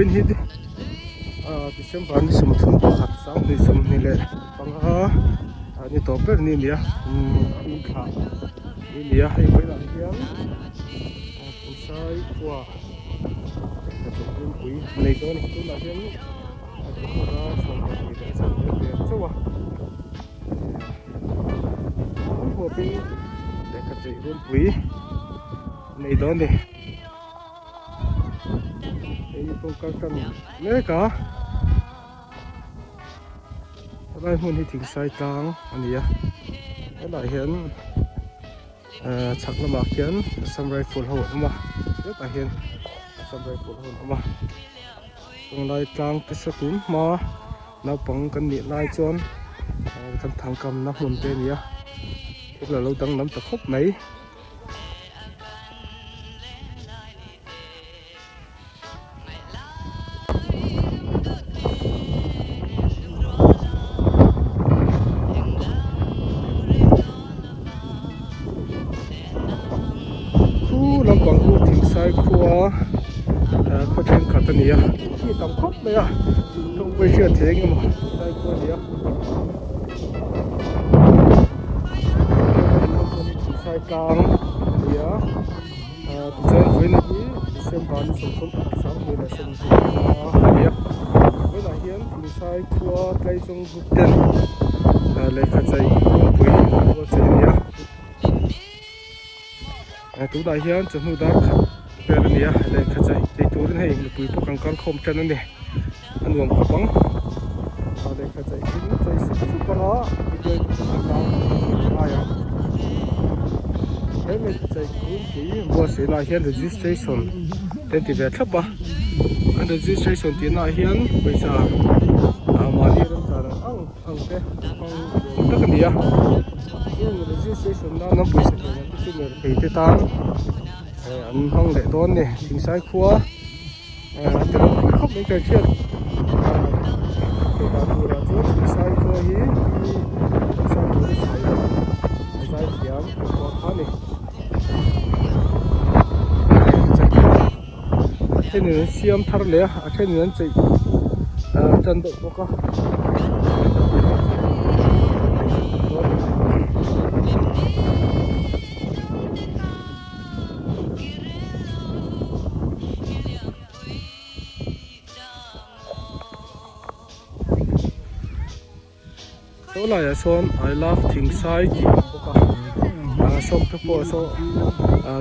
นฮิตดิฉันบ้านนี่สมทุนประคัดสามนี่สมนี่แหละปังนี่ตัวเป็ดนี่เนี่ยนี่ขานี่เนี่ยให้ไปหลังเที่ยงผู้ชายกว่าจะจบเรื่องปุ๋ยในตัวนี้ตัวหลังเที่ยงจะพูดว่าสองปุ๋ยแต่สองเดือนชั่วหัวปีแต่ก็จะเรื่องปุ๋ยในตัวนี้ไอ้พวกกันเนี่ยก็ได้หุ่นที่ถึงสายกลางอันนี้ก็ได้เห็นชักละมาเขียนสำไรฝุ่นหัวมาเยอะแต่เห็นสำไรฝุ่นหัวมาตรงลายกลางติดสกุลมานับปังกันเนี่ยลายจนกันทางกำนับหุ่นเป็นเนี่ยพวกเราตั้งน้ำตะคบไหมลำบากลูกถึงสายครัวเขาเชิญขัดตัวนี้ที่ต้องครบเลยต้องไปเชื่อเทงมั้งสายครัวนี้ถึงสายกลางเนี่ยดิฉันเป็นที่ดิฉันบ้านสมทุนสามเดือนสมทุนเนี่ยเวลาเห็นถึงสายครัวใกล้จงบุกเดินเลยเข้าใจปุยว่าเสียเนี่ยตัวได้เห็นจมูกดักเป็นเนี่ยเลยเข้าใจใจตัวนั้นให้ปุยพวกกังกันคมจันนั่นเองอันรวมกระป๋องเลยเข้าใจกินใจสุดปลาที่เดินทางอะไรเฮ้ยไม่ใจกุ้งที่บัวเสียนายเห็น registration เต็มที่แบบทับปะอัน registration ที่นายเห็นไปจ้ามาเรียนจ้าอังเต้ตั้งกันดีอ่ะซึ่ง registration นั้นน้ำปุ๋ยเสร็จแล้วที่เมื่อปีที่ตั้งอันห้องเด็กต้นเนี่ยถึงสายครัวแต่เราปุ๋ยครบไม่เกินเชื่อตัวเราจุดถึงสายครัวฮีสายครัวที่สายเขียวตัวเขาเนี่ยแค่นี้เสียมทาร์เลยแค่นี้นั่นจะจันทร์ตัวก็โซลายส่วน I love ทิ้งสายที่พวกชอบทุกคนชอบ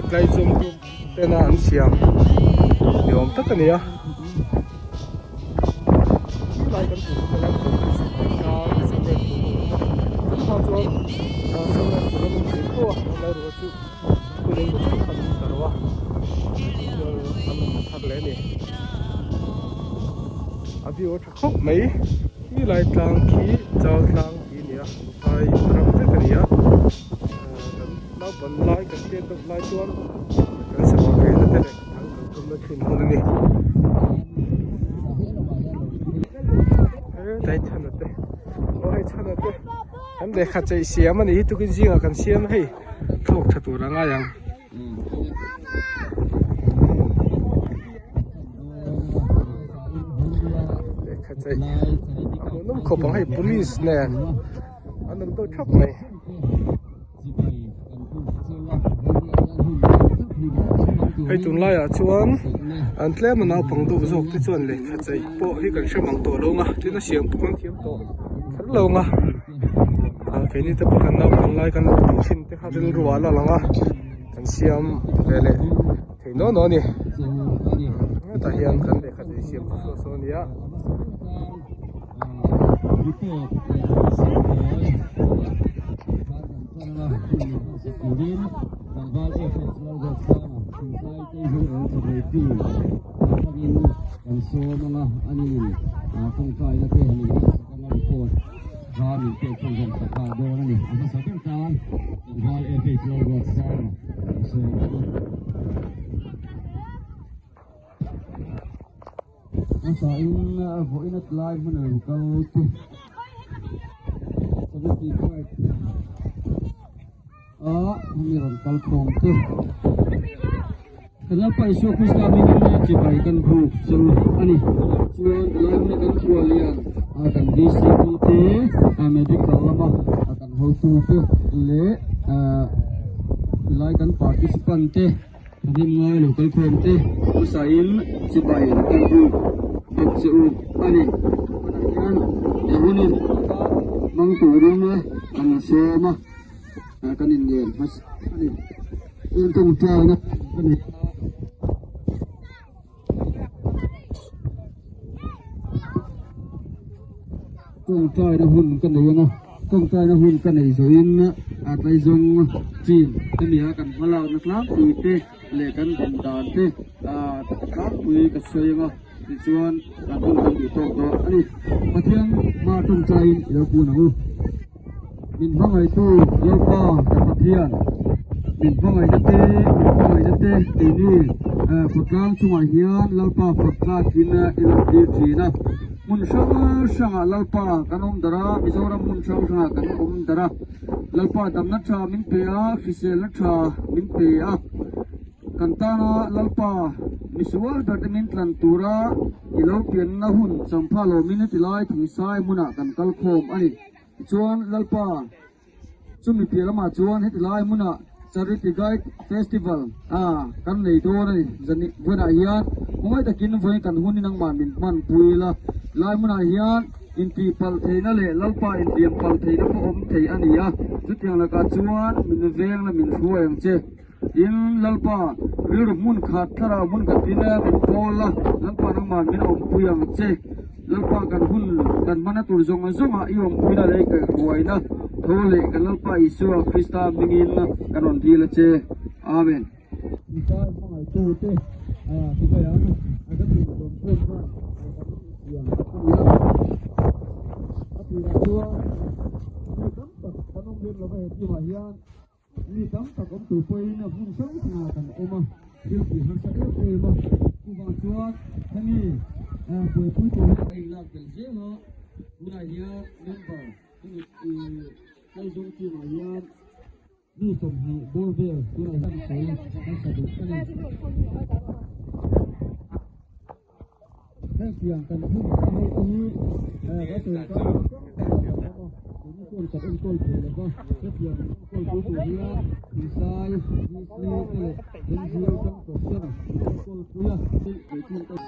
ใกล้จมทุกเป็นอันเสียงเดี๋ยวผมตัดกันเนี่ยที่ไล่กันถูกแล้วสิ่งเด็กถูกทั้งส่วนสิ่งเด็กถูกแล้วมันถูกตัวแล้วรู้สึกคุณเองรู้สึกทำแต่ว่าทำเลยเนี่ยอภิวัตครบไหมที่ไล่กลางขี้เจ้ากลางที่เนี่ยใส่รับเจ้ากันเนี่ยเราบรรลัยกันเกี่ยวกับไล่ชวนกันสมัครกันแต่เด็กทั้งกลุ่มขึ้นคนนี้ได้ชันแล้วเต้โอ้ยชันแล้วเต้อันเด็กขัดใจเสียมันนี่ทุกสิ่งกันเสียมันให้ทุกทัตัวร่างอย่างเด็กขัดใจน้ำขบให้ police เนี่ยอันนั้นตัวชอบไหมให้ตุนไล่ชวนอันเล่มันเอาปังตัวจบที่ชวนเลยเข้าใจโป้ที่กันเชื่อมังตัวลงที่น่าเสียงปังเทียมตัวทัดลงแค่นี้แต่ปังน้ำปังไล่กันถึงชิ้นที่เขาจะรู้ว่าละกันเสียมเลยที่โน่นนี่แต่เฮียนกันเลยเข้าใจเสียมตัวโซนี่Asain voinat live menaruh kau tu. Seperti itu. Hamiran kalpong tu. Kalau pa isu Krista minimnya cipai kan bu seluruh ani cuan lain kan kualian akan DCPT medical lama akan hotu tu le lai kan participant te jadi mengai local community usain cipai kan bu itu ani kan yahunin mangturuma kan sema kan Indian mas ani untung jalan ani công trai nó hun cái này nó công trai nó hun cái này rồi in tay dùng chìm cái mía cần hoa lao nó lắm từ tê lệ cần đàn đàn tê các quý cái xoay mà thì chuan là công cần bị tổn đó anh mà thiên mà công trai lâu cu nào mình phong ngày tu lâu co cái mặt thiên mình phong ngày nhất tê thì đi Phật giáo chung ngày hiền lâu co Phật giáo kín đi chỉ na mun shanga lalpa kanom dara mizoram mun shanga kanom dara lalpa damna cha min pe a fisel na cha min pe a kantana lalpa misual darmin tlan tura ilo pian na hun sampha lo minute lai thing sai muna kan kal khom ani chuan lalpa chumi pe lama chuan het lai muna charity guide festival kan nei do ni jani bona hian moi takin voi kan hun nang man puila lai muna hian in ti pal theina le lalpa in tiam pal theina ko om thei ania chutiang la ka chuan min veng la min huang che in lalpa rir mun khat thara mun ka tina min pola lalpa nang man min om puyang che lalpa kan hun kan mana tur zonga zonga i om puina le ka huaina thole kan lalpa isu Krista mingin kan on thila che amen misal pangai tu te tiga ya ada min don ko yang tapi dua ni tampak kanong din la bae ti mahian ni tampak om tu poi na bung sang na kan oma bil ki han sa e ma ku ba chuan thani poi pui tu ai la kel je ho una ya member ni kai dong ti mahian ni som hi bol ve una han sai han sa du kan yang kan pun sampai ini có từ có cũng con tập ông con thì là có rất nhiều con chú thì sai đi đến nhiều trong cuộc sống con chú là để chuyên tâm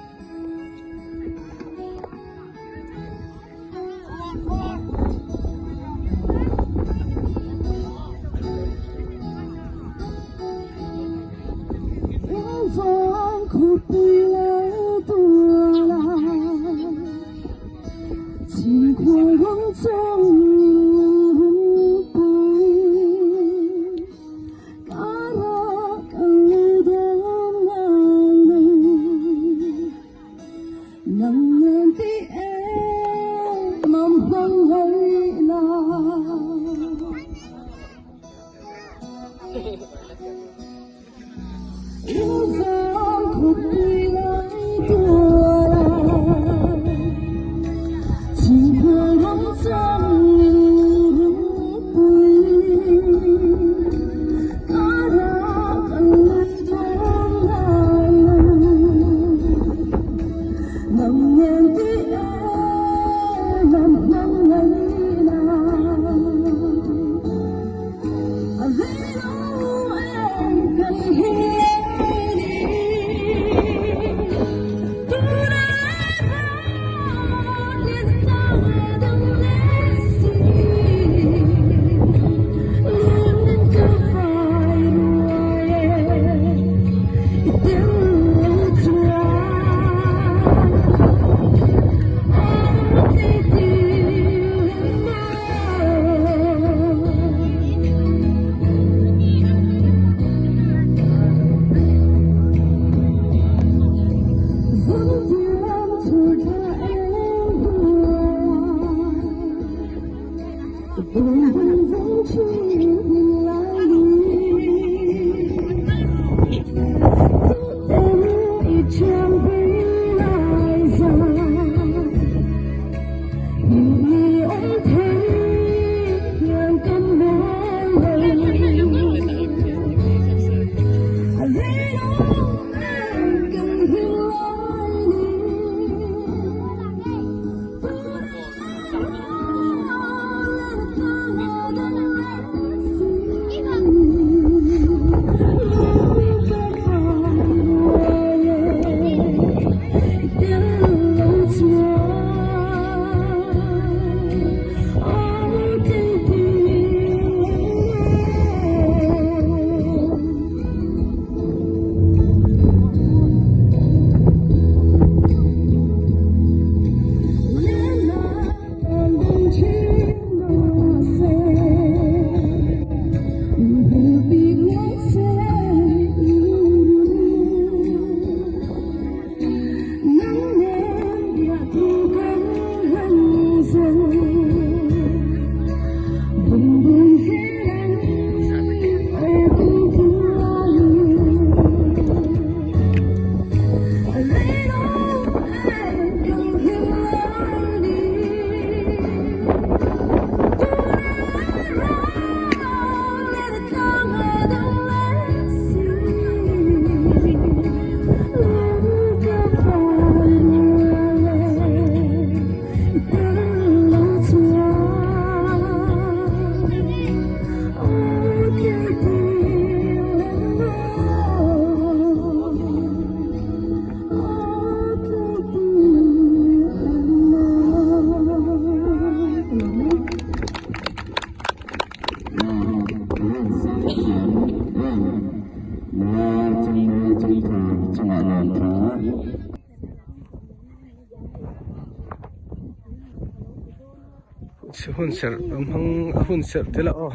hun ser hang hun ser tela o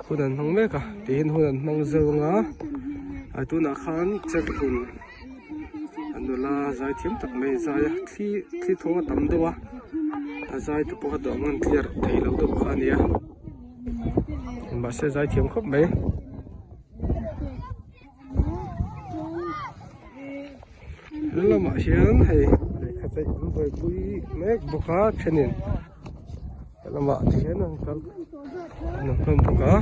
hunan hang me ka tin hunan hang zonga atuna khan check hun anula zai thiam tak mai zai thi tho tam dowa azai to po do ngan clear thei lo do khania ba se zai thiam khop mai lama hian hei khachai boi bui mek boka thenin lama hian an kal an khom boka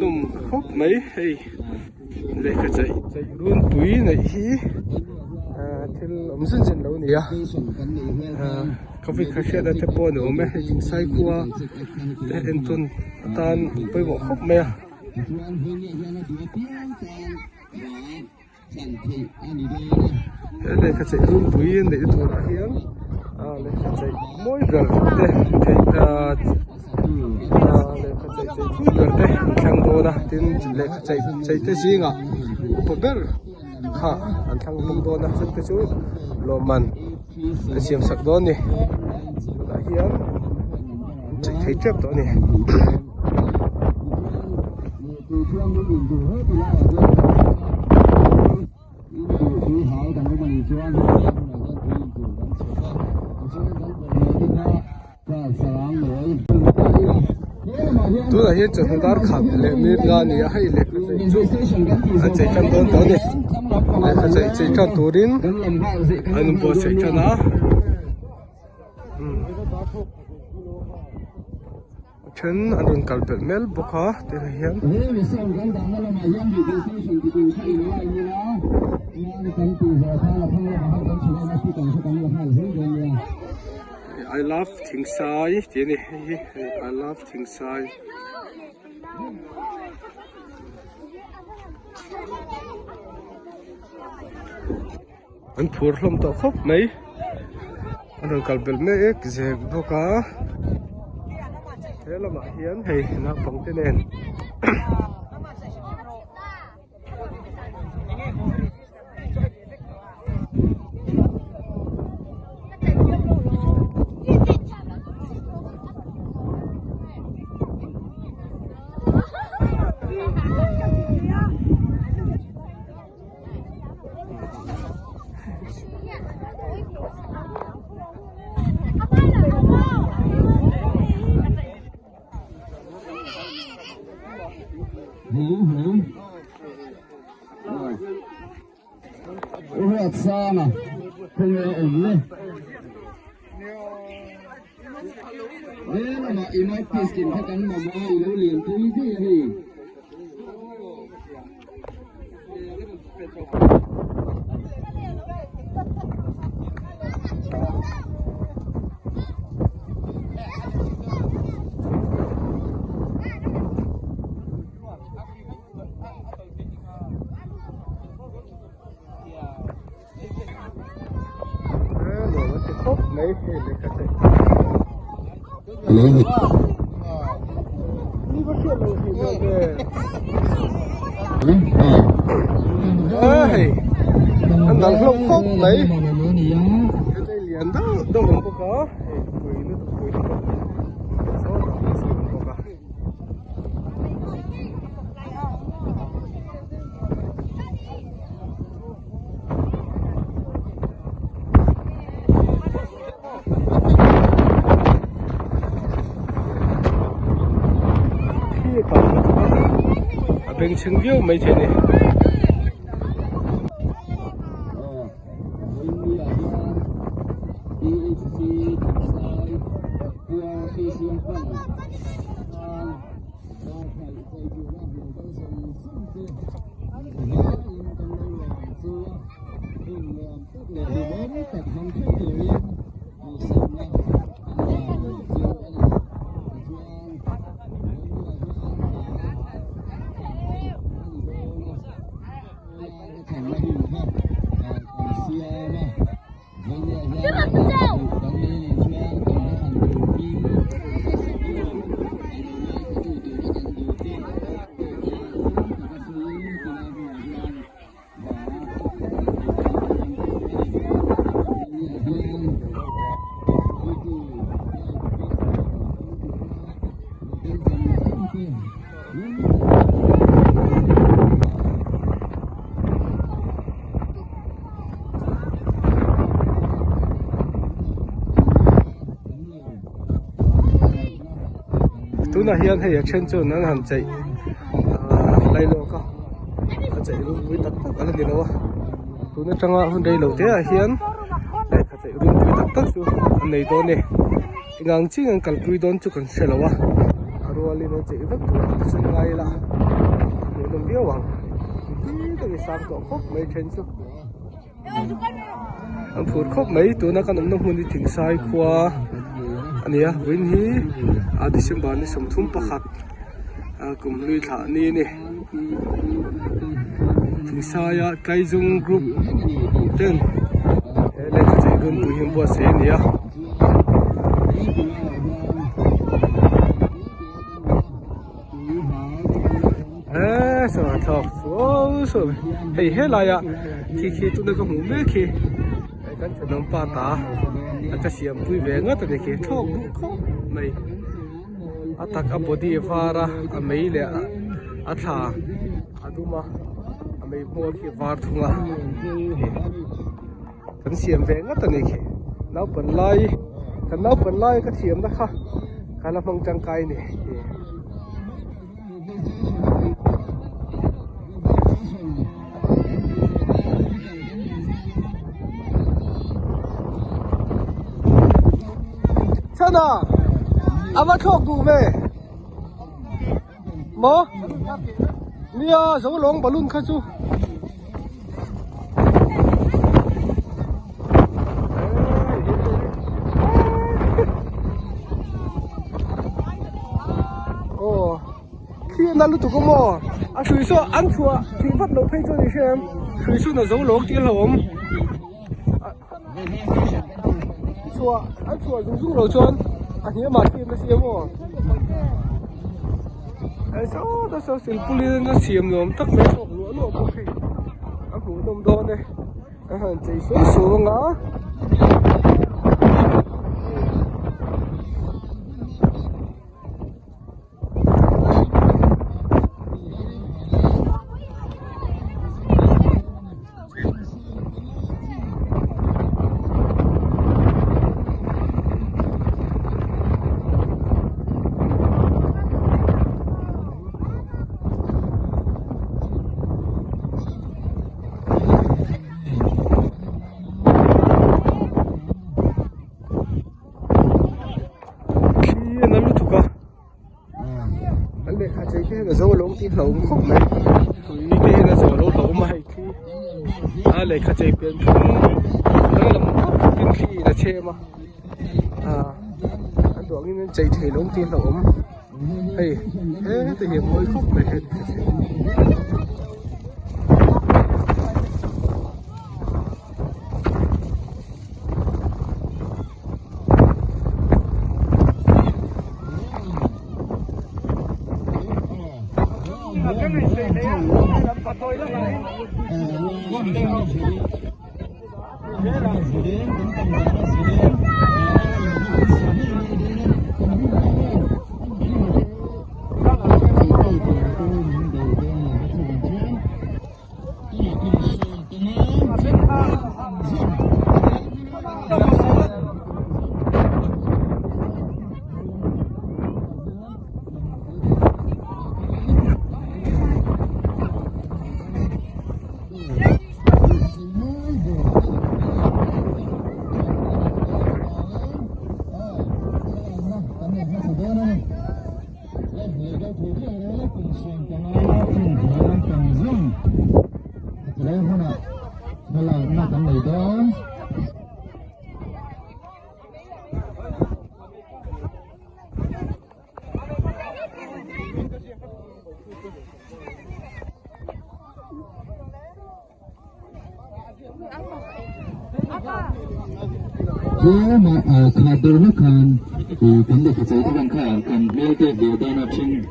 num khop mấy hay lệ cái chạy luôn túi này hi thil omsun chen lo nia có việc khác sẽ đã tiếp bỏ nữa mấy hình sai qua để em tuần tan với bộ khop mấy lệ cái chạy luôn túi để thu ra hiếm lệ cái chạy mỗi gần để thấy chạy thu gần đây thằng đồ đó tin lệ chạy tới gì ngà bộ bel ha anh thằng bông đồ đó chân cái chú lo man cái xiêm sạc đó nè là hiếm chạy thấy chấp đó nè tôi là hiện trường dar khát lệ miệt nga nè hay lệ anh chạy chân đón đó nè anh chạy chân turin anh bỏ chạy chân á chân anh đang cắt bẹt mel boka để hiện I love things sai thế này I love things sai anh phur lom to khóc mấy anh đang cắt bẹt mel cái gì boka thế là mà hiến thì nó phóng thế này รักษานะเพิ่งเอาเลยมาอีน้อยพีสกินให้กันมาอีแล้วเรียนตัวที่ให้เลยนี่ก็เชื่อเลยทีเดียวเลยอันนั้นลงคกไหนจะได้เหรียญต้องลงคกเหรอคุยนึกคุยนึกโซ่สิลงคกอ่ะเป็นเชิงเดียวไม่ใช่เนี่ยตัวน่ะเฮียนให้อยากเช่นโจนั้นหันใจไล่โลก็ใจรุ่งวิตักอะไรนี่แล้ววะตัวนั้นจังหวะคนใดโลเตะเฮียนไล่ใจรุ่งวิตักสู้อันไหนตัวเนี่ยงานจริงงานกัลปุยโดนจุกันเสร็จแล้ววะรัวลีนใจรักตัวสุดไงล่ะเดี๋ยวต้องเบี้ยววังที่ต้องสร้างตัวครบไม่เช่นสู้อันพูดครบไหมตัวนั้นก็น้ำหุ่นที่ถึงสายขวาอันนี้วินฮีดิฉันบ้านนี่สมทุนประคัดกลุ่มลุยถานี่นี่ถึงสายไกจงกรุ๊ปเต้นเล่นใจรุ่นบุหิมบัวเสียนี่สวัสดีครับสวัสดีเฮ้ยอะไรอ่ะขี้ตัวนี้ก็หูไม่ขี้กันจะน้องป้าตาอาจจะเสียงปุยเวงอ่ะแต่เด็กชอบดูเขาไม่อาตักอับดีฟาระไม่เลยอาถาอาดูมาไม่พอขี้ฟาร์ทุ่งอ่ะกันเสียงเวงอ่ะแต่เด็กน้าเป็นไล่กันน้าเป็นไล่ก็เสียงนะคะการละมังจังไกนี่ใช่น่ะเอามาโชคดูไหมหมอเนี่ยสมรองบอลลูนข้าจูโอ้ขี้นั่นรู้ตัวก็มั่ว所以说安全平凡都配做的是所以说呢走路跌了我们说安全如路转อันนี้มาที่นั่นเสียมั้งไอ้ซ้อถ้าซ้อสิลปุลีนั่นเสียมั้งตักไม่ชอบล้วนโอเคอ่ะหูดมโดนเลยใจสู้ๆงะ là dấu lông tí lông không này tụi cái là dấu lông lông mà hay khi lấy khát chế biến đây là một cái khi là chê mà anh đoán nên chạy thể lông tí lông hey thế thì hiểm mới không này hết Thế mà khá đồ nó khăn thì cũng được phải thấy khá cần mê cái điều đó nó chinh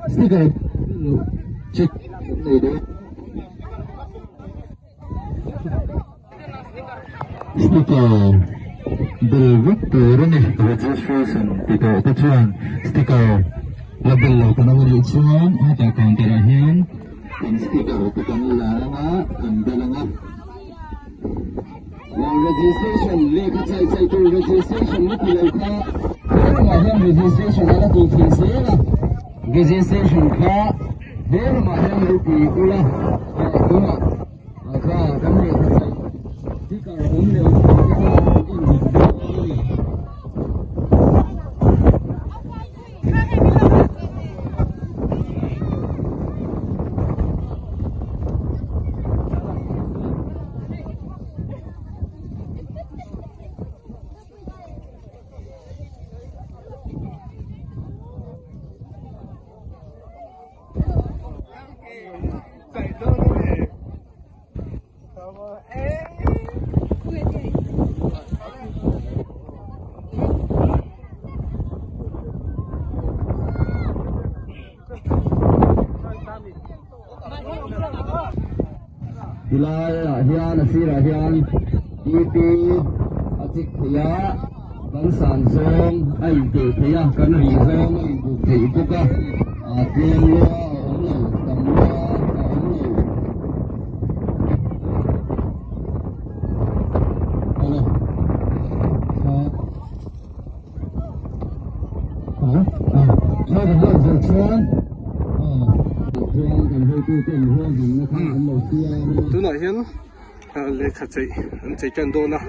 sticker check này đấy sticker director này registration thì có cái chuyện sticker label lo kana mo chuan ata counter a hian kan sticker ko kan la nga kan dalanga registration le ka chai to registration ni pulai kha ma hian registration ala tu thi se la registration kha der ma hian lu pi ula kuma kha kan ni ka chai sticker hom le Hilai hian asira hian EP achik thia kan san zong ai te thia kan ri zong ai bu thei buka tien lo om lo tam lo om lo cho cái hơi giật chuan tu nói hiền lấy khát chế anh chế chân đôn na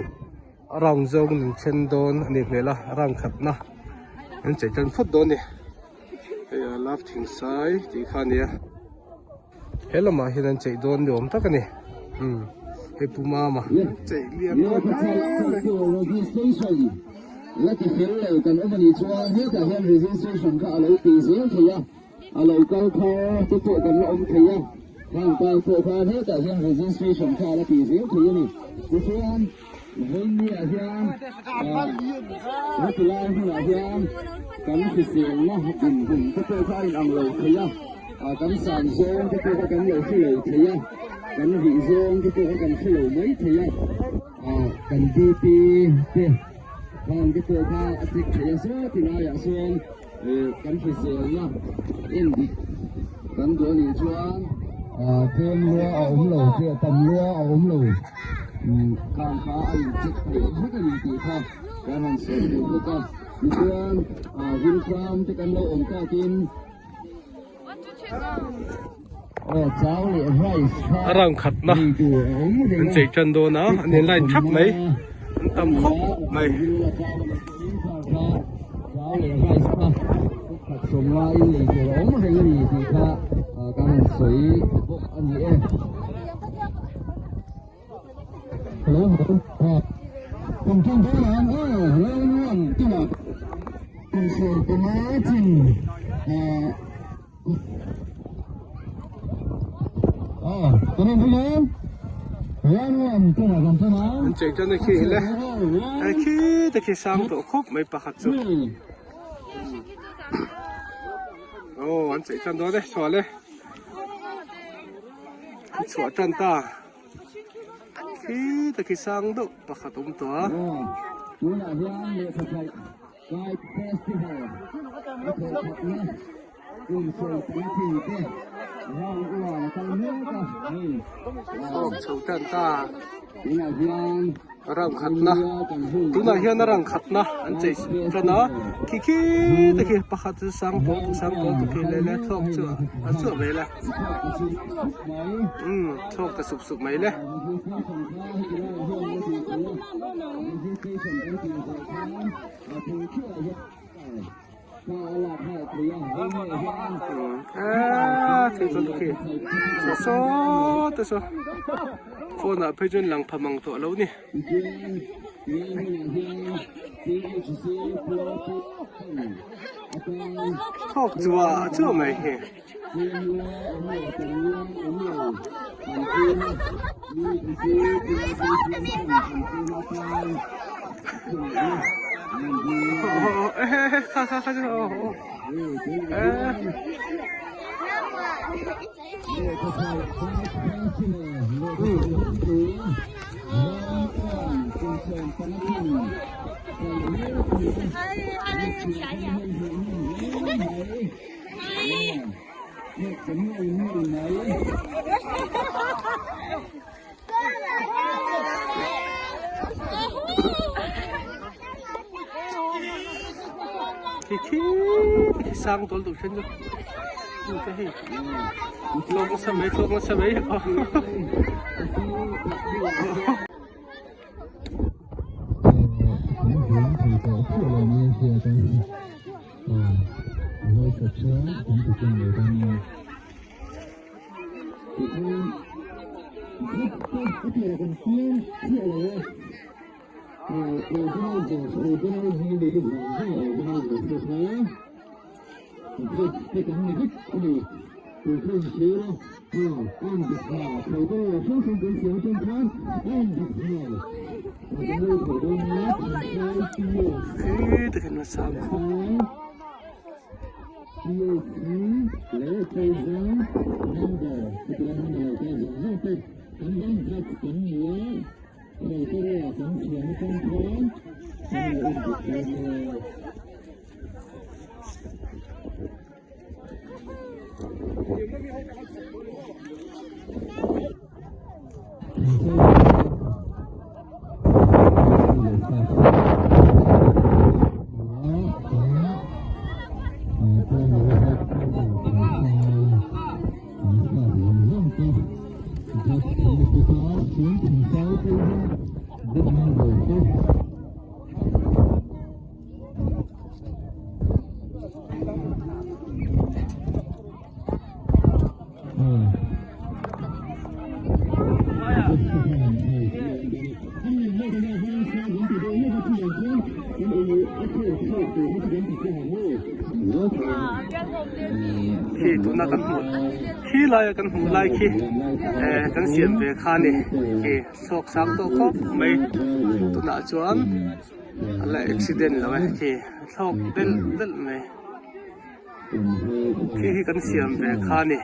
rong zong nên chân đôn anh về là rong khát na anh chế chân phút đôn nè bây giờ lắp thỉnh sai thì khăn nè hết là mà hiền anh chế đôn nhổm tất cả nè cái puma mà chế liền con let the fill lo kan omani chuan he ka hian registration ka alo ti zel thia alo kal kho tu tu kan om thia kan ka so kha he ka hian registration ka ala ti zel thia ni tu chuan hin ni a hian he tu lai hu a hian kan fi sel na tin tin tu tu kha in ang lo thia kan san zong tu tu kan lo fi lo thia kan ri zong tu tu kan fi lo mai thia kan dp te còn cáiตัวข้าติดเชื้อเสื้อที่นายส่วนกันพิเศษนะอินดิกันตัวนี้ชวนเพิ่มเรือเอาหลูเพื่อตำเรือเอาหลูการค้าไอ้จิตเดือดให้กันตีข้าการหันเสียดูก็ต้องชวนวินความที่กันเราอมก้ากินเจ้าเลยไรส์ rong khát na anh chế chân đôn na anh lên chắp mấy ตำคบไม่ สมว่าอินลีเกี่ยวกับเรื่องนี้ที่ข้าการสวยพวกอันนี้ฮัลโหลผมทำได้แล้วเรื่องที่ว่าคุณสวยเป็นมาจริงตอนนี้พี่น้องเรื่องที่ว่ากันใช่ไหม มันเจ๊จันทร์ขี้เลยไอ้ขี้ตะขี้สร้างตัวคบไม่ปะขัดจุโอ้อันเจ๊จันทร์ตัวเลยชัวร์เลยชัวร์จันตาขี้ตะขี้สร้างตัวปะขัดตุ้มตัว ดูหน้าเรื่องเลือดไฟไลฟ์เฟสติวัลโอเคครับนะคุณสวยเป็นที่เด็กเราอ้วนกันเยอะกันนี่ โอ้ชัวร์จันตา ดูหน้าเรื่อง รังขัดนะตัวน่ะเฮียนรังขัดนะอันเจ๊จันนะขี้ตะขี้ปะขัดสร้างตัวตะขี้เล่ๆทอกจั่วอันจั่วไม่ละทอกกระสุบๆไม่เลยถึงตัวขี้โซ่ตัวโซ่คนอ่ะเพื่อนหลังพมังตัวแล้วนี่ทอกจั่วไม่เห็นข้าจะโอ้ขี้สร้างตัวตุกเช่นกันนี่ก็ให้ลงสมัยแต่กันมาสามคนขี้ตัวนักกันหูขี้ลายกันหูลายขี้กันเสียนเบคานี่ขี้โศกสักตัวครบไม่ตัวน่าจวนอะไรอุบิเหตุแล้วขี้โศกเดินไม่ขี้กันเสียนเบคานี่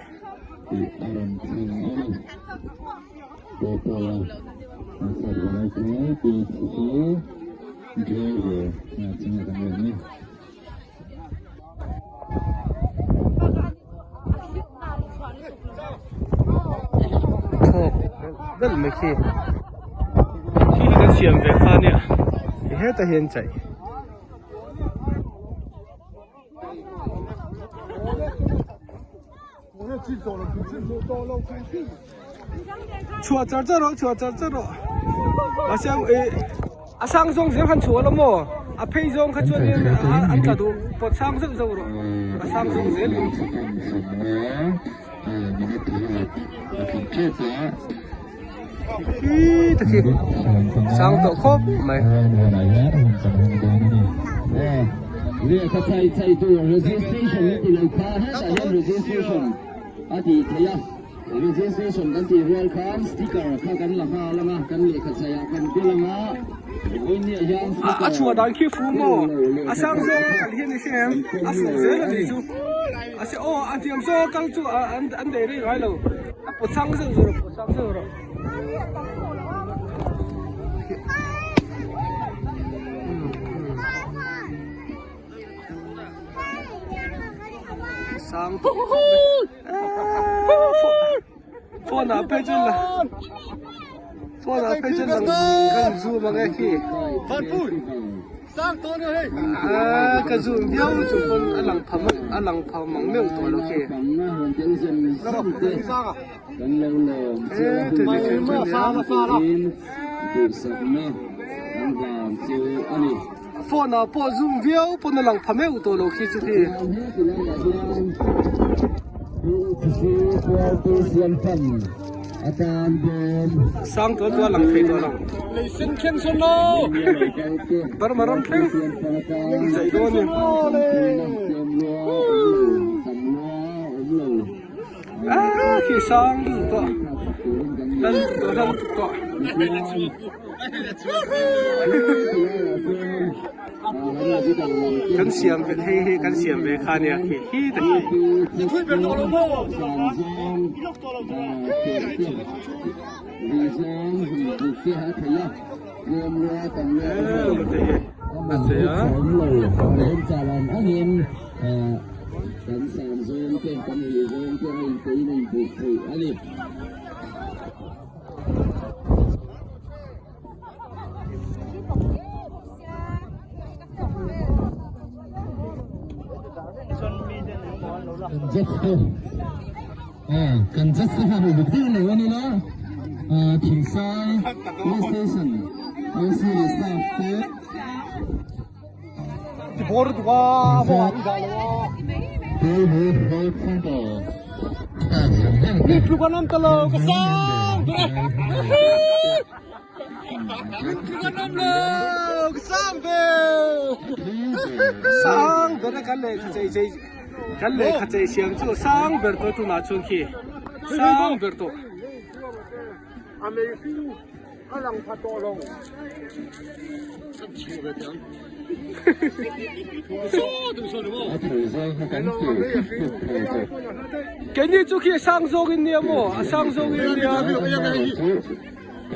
เดินไม่ขี้กันเสียนเบคานี่เฮ้แต่เห็นใจชัวร์จ้าหรอชัวร์จ้าหรออาเซียน อาสังซงเสียงคันชัวละโมอาเพยซงขจวนนี่อันกระดูปดสังซงรอาสังซงเสียงตะกี้สังตัวครบไหมเรียกเขาใช้ตัว registration ที่เราค้าให้แต่ registration อาทิตย์ยา registration กันที่ royal card sticker เข้ากันละมาละมากันเลยเขาใช้กันที่ละมาวันนี้ยังอาชัวดันขี้ฟูโมอาสังซงกันเห็นนี่เสียงอาสูเสียงนี่จูอาเสียโอ้อันที่ผมโซ่กังจูอันเดรี่ไรแล้วปดสังซงปดสังซงสังฟอนอาเพจละฟอนอาเพจละกันซูมาไงขี้ฟันพูดสังตัวนี่กันซูเดียวจุดคนอันหลังพมังเมืองตัวโอเคกันเราฟ้าดูสักนะอันดับเจ้าอันนี้ฟอนอาปอซูเดียวปนหลังพมังตัวโอเคจุดที่อาจารย์เดินสังตัวหลังเพตัวหลังเลยสินเข็นสโลบารมารมเพลงใจโดนเนี่ยขี้สังตัวนั่นตัวกันเสียมเป็นให้กันเสียมเป็นคาเนี่ยขี้แต่ขี้ช่วยเป็นตัวลงโม่มันเสียกันจะสร้างอุปกรณ์ในวันนี้นะถึงซ้ายลิสเตชันลิสต์สตาฟเต็มที่บอร์ดว่าบอกได้เลยฟังต่อนี่คือการนำตลกสร้างนี่คือการนำตลกสร้างเบลสร้างเบลกันเลยใจกันเลยขัดใจเสียงจู่สร้างเบอร์ตัวตุน่าชนขี้สร้างเบอร์ตัวอเมริกันอลังพัดตัวลงแกนี่จู่ขี้สร้างโซกินเนี่ยมั้งสร้างโซกินเนี่ย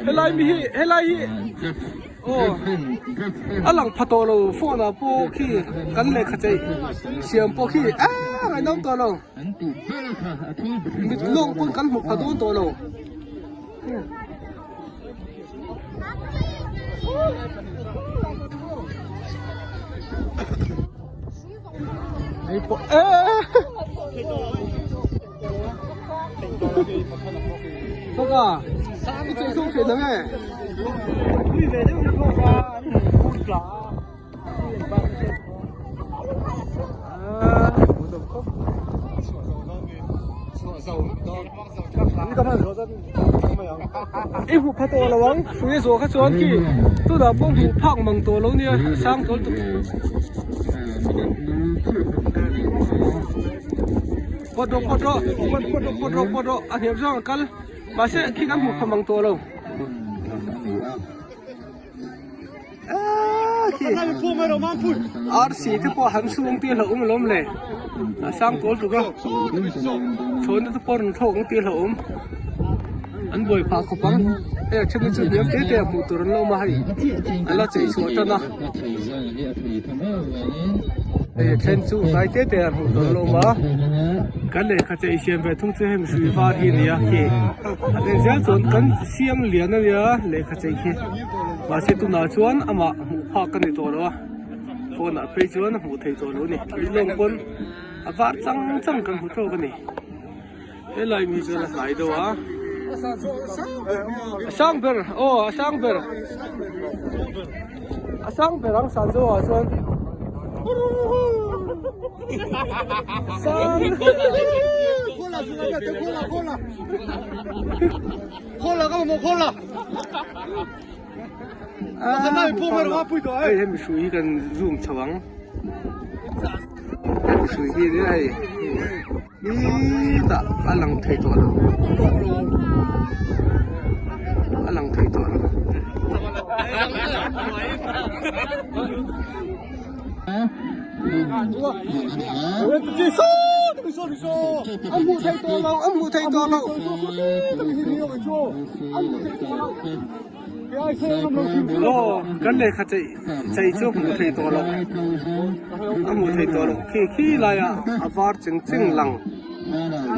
เฮลัยมีเฮลัยโอ้อลังพัดตัวลงฟอนอ่ะพวกขี้กันเลยขัดใจเสียงพวกขี้ไอ้น้องตัวลงมิดลงปุ่นกันหมดพัดตัวลงไอ้พวกพวกอ่ะ你最送水能哎？你在这个地方你不抓？你干嘛说的？一户拍多了王，所以说他说去，都到帮助胖蒙多了呢，上多多。พอดอันนี้ช่างกันมาเสียขี้กันหมดพมังตัวเราอาร์สีที่พอหันสูงตีหลุมล้มเลยสร้างตัวถูกแล้วชนที่พอหนึ่งโถงตีหลุมอันบ่อยพาขบังฉันจะเลี้ยงเตี้ยหมูตัวนั้นเรามาให้อันละใจสวยจังนะฉันสู้ไปเตี้ยหมูตัวเรามากันเลยข้าจะเสียงไปทุ่งเสียงสุยฟ้าที่นี่อ่ะที่อันนี้จะจนกันเสียงเลี้ยงนั่นเลยข้าจะคิดมาเสียตุน่าชวนอามาหูพากันในตัวเราฝนไปชวนหูไทยตัวเรานี่ลงคนอาวัดจังกันหูโตกันนี่อะไรมีจะหลายตัวสร้างเบอร์โอ้สร้างเบอร์ Asang perang sanzo ason. Sang. Cola, cola. Cola, como cola. Kana po mer wa pui to ai. Ai hem shui kan zoom chawang. Shui hi ni ai. Ni ta alang thai to lo. Alang thai to lo. Chị số. Âm mu thai to lo. Lo kan le kha chai chu mu thai to lo. Mu thai to lo. Khi la ya avar ching lang.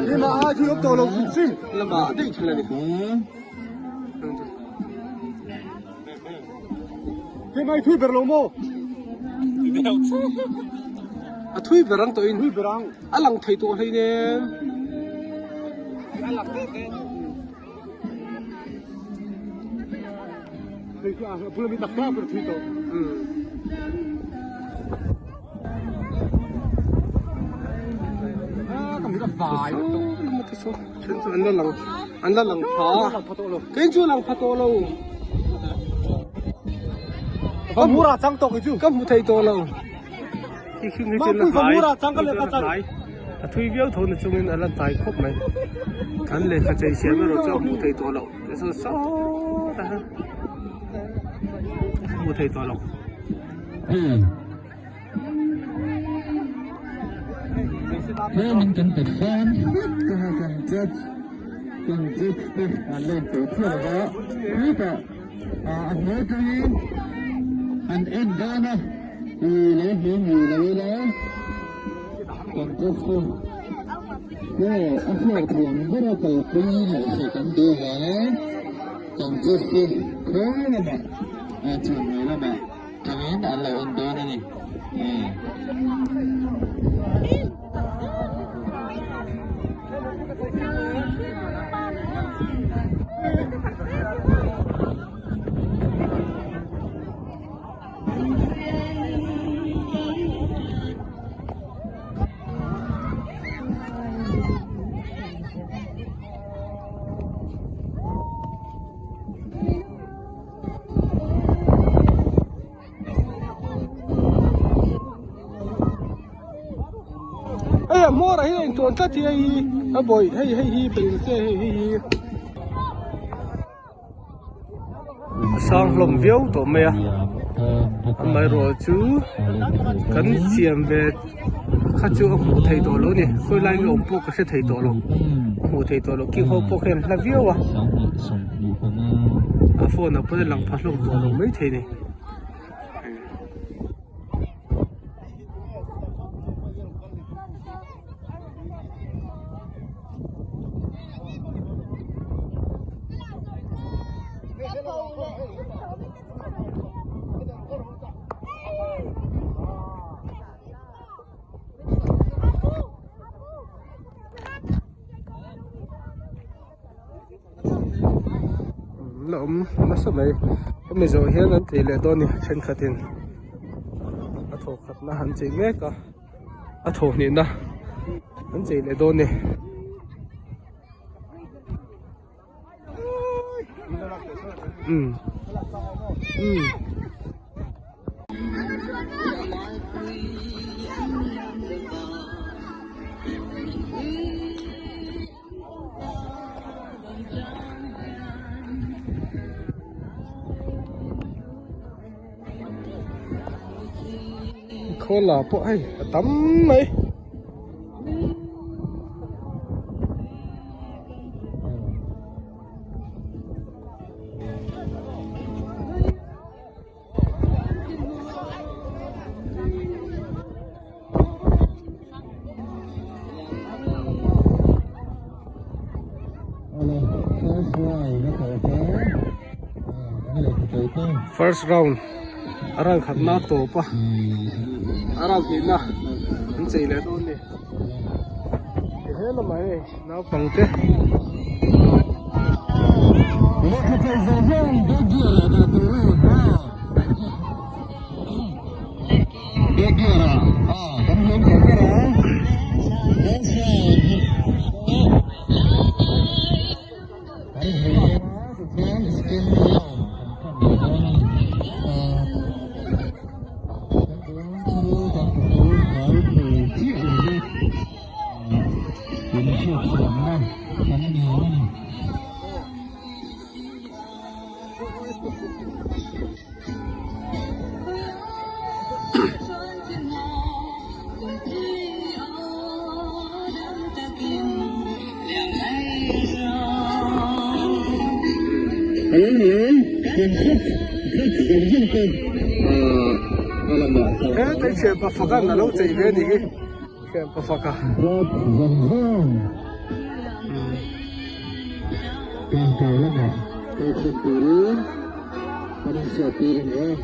Nhưng mà ai chưa to lâu sim. La ba dei chhle ni. Cái mai thui ber lo mo. A thui berang to in Thui berang. alang thai to hai ne. Thì pula mi takka ber thui to. Kami ka vai. Chen chu an la lang pha. Ken chu lang pha to lo. Có mua ra trắng to cái chứ. Kam mu thai to lo. Khi ngi chen la Mà sai. mua ra trắng cái là cái trắng. A thui viau thon chung in ala tai khop mai. Kan le kha chai sia ro cho mu thai to lo. So ta. Mu thai to lo. Thế mình cần phải xem cái cần chết lên tổ chức đó biết à anh nói cho em anh em đó nè thì lấy gì lấy còn chết không thế anh phải thường rất là cầu quý này sẽ cần đưa về còn chết không thế này mà trường này là mà thằng ấy đã là anh đó này Ai mo ra hi ton ta ti ai a boy hi pe se hi sang lom viau to me mai ro chu kan siam ve kha chu mu thai to lo ni khoi lai lom po ka se thai to lo mu thai to lo ki ho po khen la viau a phone na pe lang pha lom to lo mai thai ni lom masa mai mi zo hian an ti le do ni chen khatin a tho khat na han chi me ka a tho ni na an chi le do ni Cola po ai tắm mấy first round arang khat na to pa arang ni na an chei le don ni he la mai na pang te Te che pa faga na lo chei ve ni che pa faga Càng cầu lắm ạ. Tôi không tự đến. Tôi đang sợ tiền nữa.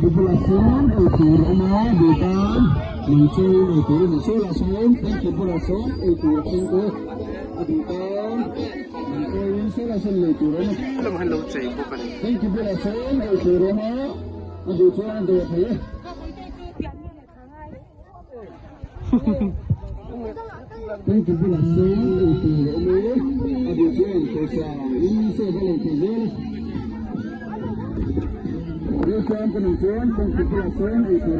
População cultura mais do pan, muncul itu muncul langsung dan populasi itu langsung adikan, muncul langsung itu rumah. lam han lo chei bo kan Dan populasi itu rumah, adikan ada apa? Dan populasi itu rumah, adikan kerja ini sebagai kerja. Rekan penunjuan dan populasi itu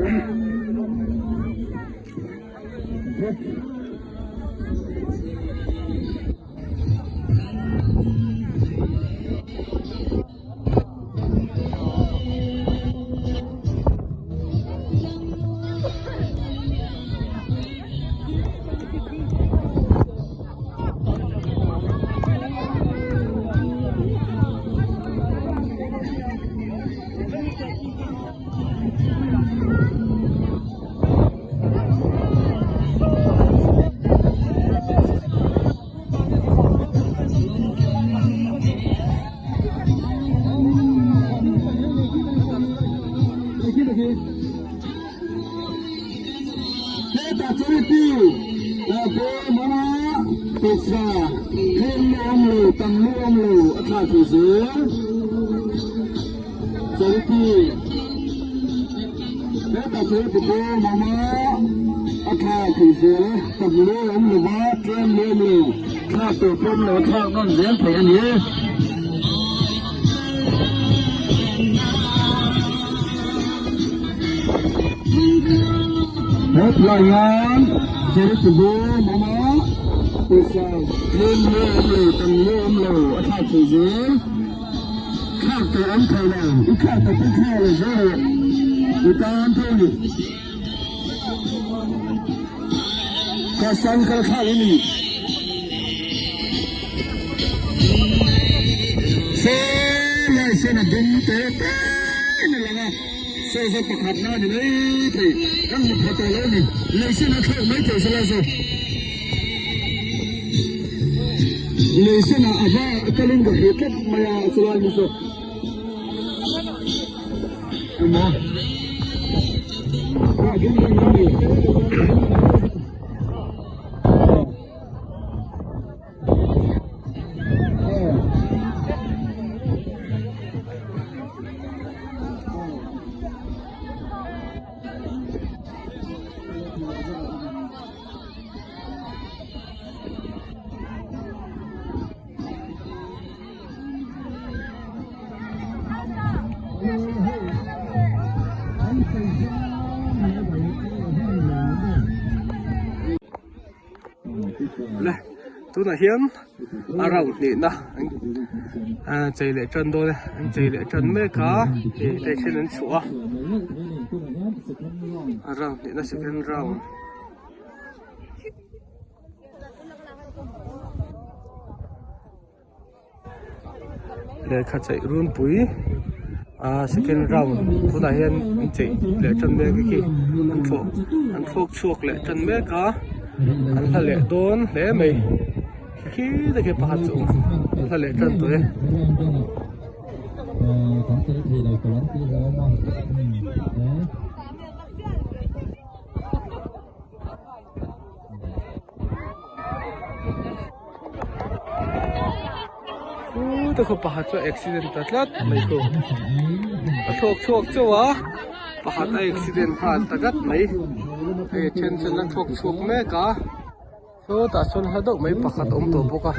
kita cerita bagaimana bisa kenal tentang asal usul cerita kita cerita bagaimana asal usul tentang kenal satu pun letak non yang ini pelayan jadi kedua mama bisa lele tenggelam asal tujuh kata angkalan kata pekal saya kita antoni kasan kali ini saya binti ini lah saya pakatnya di sini, kan betul ini. Lesin aku macam selesai. Lesin apa kalian berhidup maya selain itu. Amma, ini. le tu na hian around ni na chei le tran do le chei le tran me ka le chen an chua around ni na second round le kha chei run pui second round tu na hian chei le tran me ki an thok chuak le tran me ka an la le don le mai khi de ke pa chu la le tran tu e to ko pa chu accident tatlat mai ko thok chuak chuwa pa hat accident han takat mai e chen chen la thok chuak me ka so ta chon ha do mai pakhat om to boka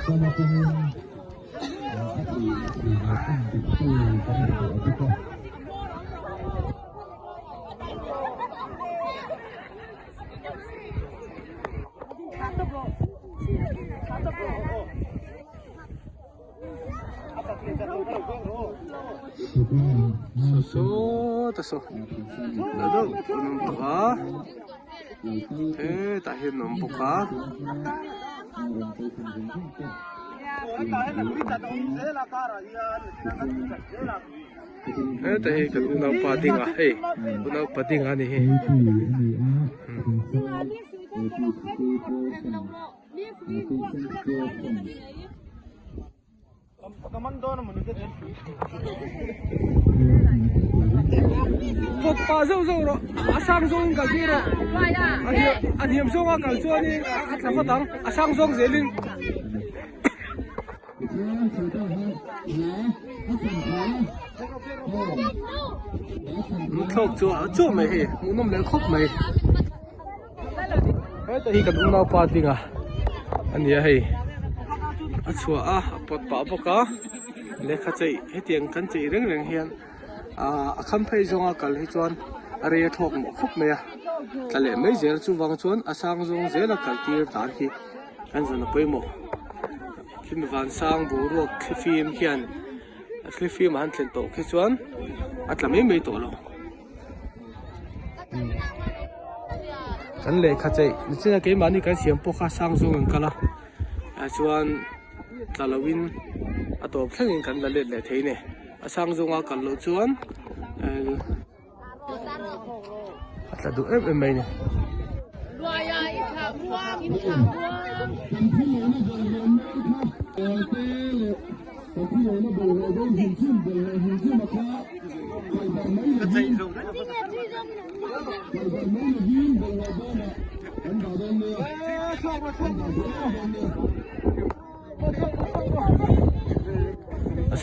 So taso nado kunum toka tahin nompoka tahi kan unau padinga unau padinga ni Phật pa dâu dâu rồi, sang dâu cả kia rồi, anh hiểm dâu cả chỗ này, làm phát tăng, sang dâu dễ lên. Khóc chỗ mày hề, muốn nôm lấy khóc mày. Hết thì cái đúng nào pa tiếng à, anh nhớ hề, chỗ Phật pa bọc á, lấy khát chạy, hết tiếng khát chạy reng hiền. Khăm phê zonga kal hi chuan are thok mo khop me ta le mai zer chu wang chuan asang zong zela kal tir tan hi kan zana poimo kim van sang bu ro khifim khian khifim han thlen to khi chuan atlami mei to lo kan le kha chei ni chena ke mani kan siam po kha sang zong kala chuan tlalawin atop thlengin kan la le theine asang zonga kan lo chuan atla du em mai ni Luaya itha buang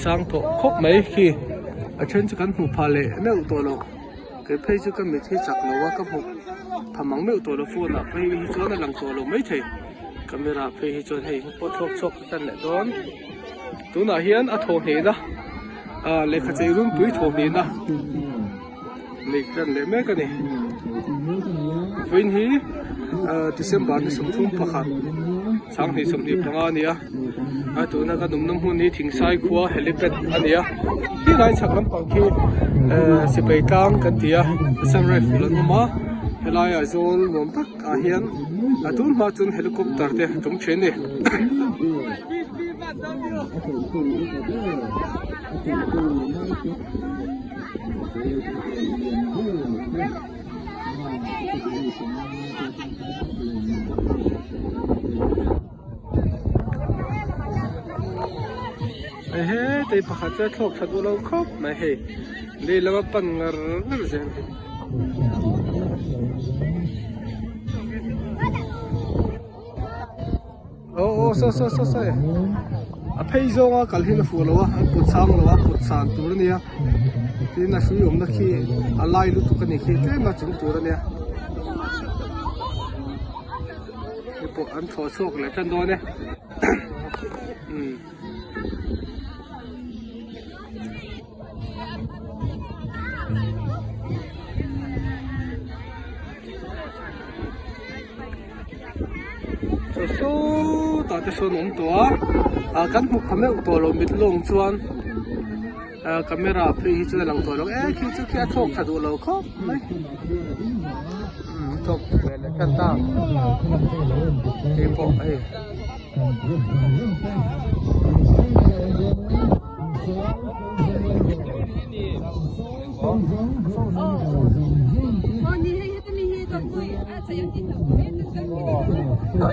sang to khop mai khi a chen chu kan hu pha le meu to lo ke phei chu kan mi thi chak lo wa ka hu phamang meu to lo phone a phei hi chu na lang to lo mai the camera phei hi chu hei po thok chok tan le don tu na hian a tho he na le kha chei rum pui tho ni na le kan le me ka ni vein hi December ni som thum pakhat sang ni som ni panga nia tu na ka dum nam hu ni thing sai khuwa helipad ania hi lai chaklam pang khi sipei tang kan tia samrai fulan ma helai azol mom tak a hian atun ma chun helicopter te tum chen ni te pakhat cha thlok thadu lo khop mai he le lama pangar nar zen so a phei zonga kalhin fu lo wa put sang lo wa put san tur nia tin na sui om na khi alai lu tu ka ni khi te na chung tur nia po an tho chok le tan do ne so ta te so nom to kan mu khame to lo mit long chuan camera phe hi chu lang to lo khi chu kya thok thadu lo kho mai thok le le kan ta e po ai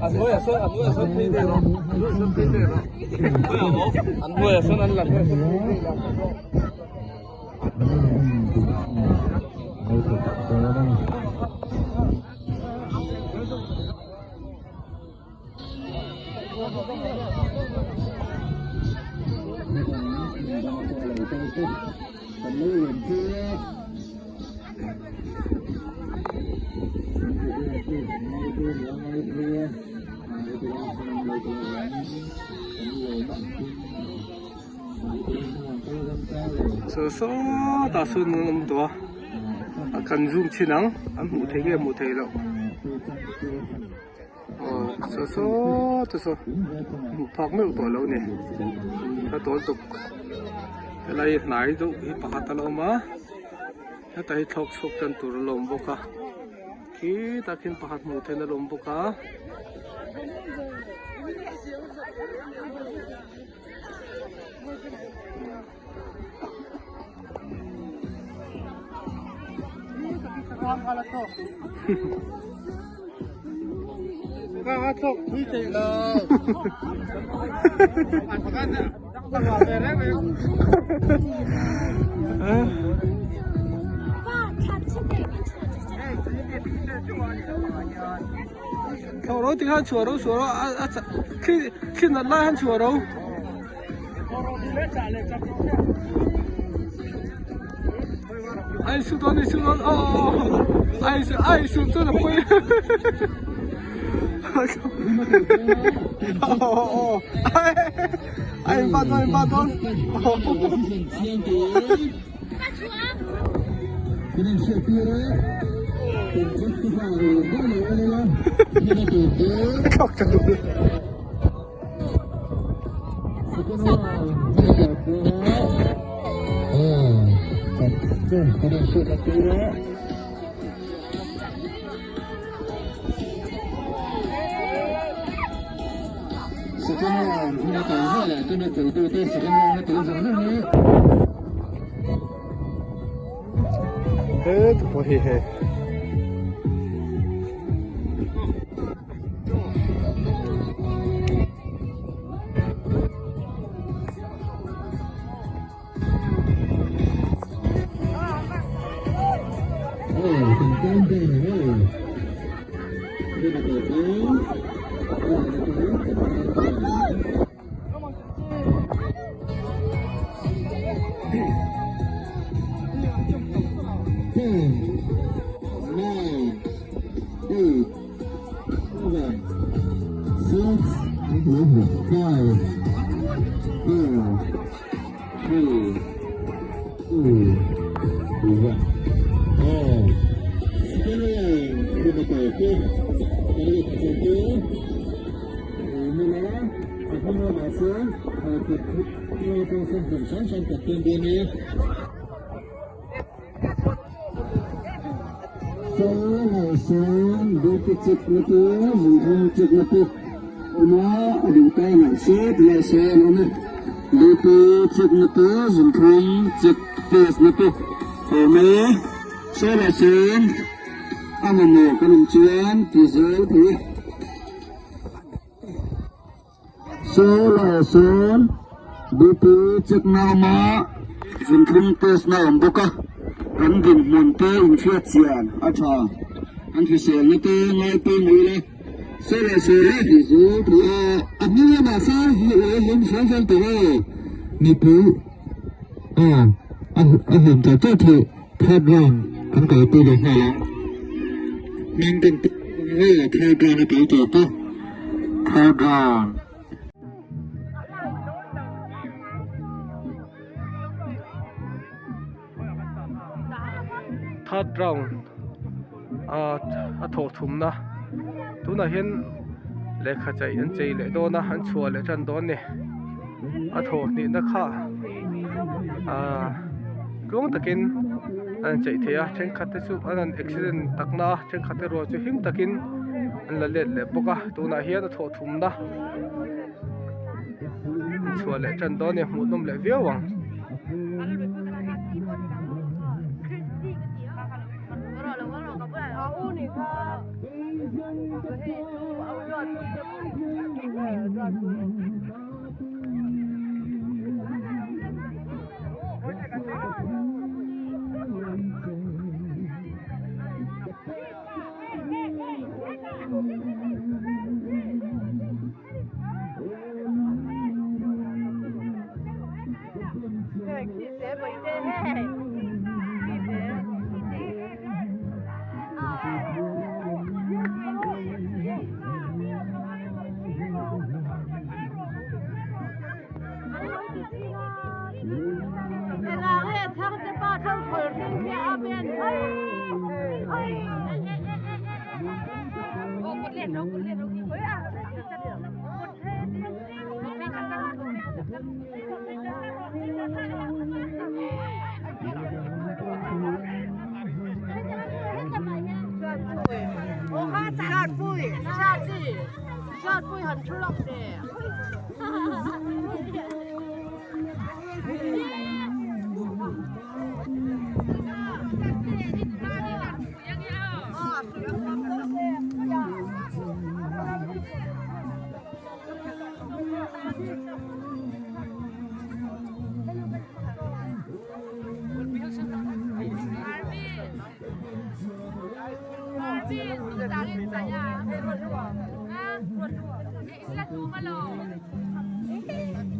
Anh mua số phi đây rồi, số phi đây rồi. Anh mua số anh làm số phi đây rồi. so ta sun ngam to akan zoom chinang am mu thege mu thei lo so to so mu phak me to lo ne ta tol tuk lai nai do hi pakhat lo ma ta hi thok sok tan tur lom boka ki takin pakhat mu thei na lom boka Katok Twitter lo. Thầu đó thì han chùa đó khi nó lai han chùa đâu ai su đó ai su tôi là quên anh ba con Thế thì có gì hết. Anh phải sửa như tôi ngay tôi mới lên sẽ là sửa hết thì số thì anh như là sao hiện sáng sáng từ đây nhịp bự anh hiện tại tôi thì thay rằng anh kể tôi được hay lắm mình cần ngay là thay rằng nó kể tôi thay rằng thắt rong thổ thùng na tu na hiền lệ khát chạy anh chạy lệ đó na anh chùa lệ chân đó nè thổ nị na khá cũng takin anh chạy thế trên khát thế su anh accident tắc na trên khát thế rồi chứ hiếm takin anh là lệ lệ bốc tu na hiền thổ thùng na chùa lệ chân đó nè một năm lệ viêu à เวลาเรียกทั้งจะป้าทั้งคนเรียกอาเมนโอ้คนเล่นเนาะคนเล่นเนาะเฮ้ยอ่ะจะเดี๋ยวคนเล่นไม่กันกันโอ้ข้าชาติปุ้ยชาติปุ้ยหันชุลอกเด้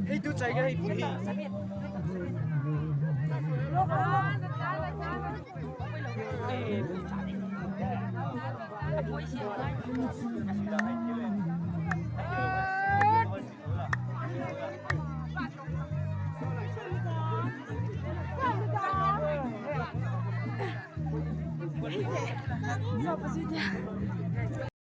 Hey, tu cai ke hey phi.